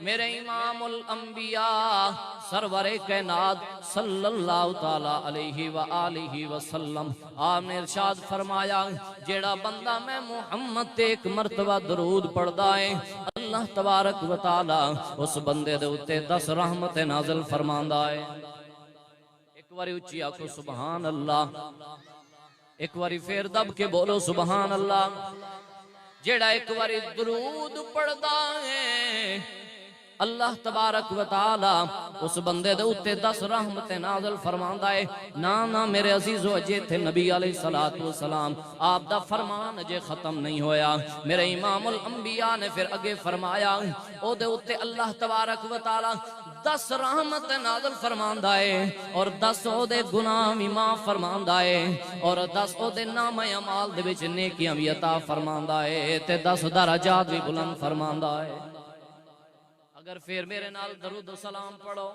میرے امام الانبیاء سرور کائنات صلی اللہ تعالی علیہ وآلہ وسلم آپ نے ارشاد فرمایا جیڑا بندہ میں محمد تے ایک مرتبہ درود پڑھدا ہے اللہ تبارک و تعالی اس بندے دے اتے 10 رحمت نازل فرماندا ہے۔ ایک باری اچھی آکھو سبحان اللہ، ایک باری پھر دب کے بولو سبحان اللہ۔ جیڑا ایک باری درود پڑھدا ہے اللہ تبارک و تعالی اس بندے دے اتے 10 رحمت نازل فرماندا ہے۔ نا میرے عزیزو اجے تھے نبی علیہ السلام آپ دا فرمان اجے ختم نہیں ہویا۔ میرے امام الانبیاء نے پھر اگے فرمایا او دے اتے اللہ تبارک و تعالی 10 رحمت نازل فرماندا ہے اور 10 او دے گناہ بھی معاف فرماندا ہے اور 10 او دے نام اعمال دے وچ نیکیاں بھی عطا فرماندا ہے تے 10 درجات بھی بلند فرماندا ہے۔ اگر پھر میرے نال درود و سلام پڑھو۔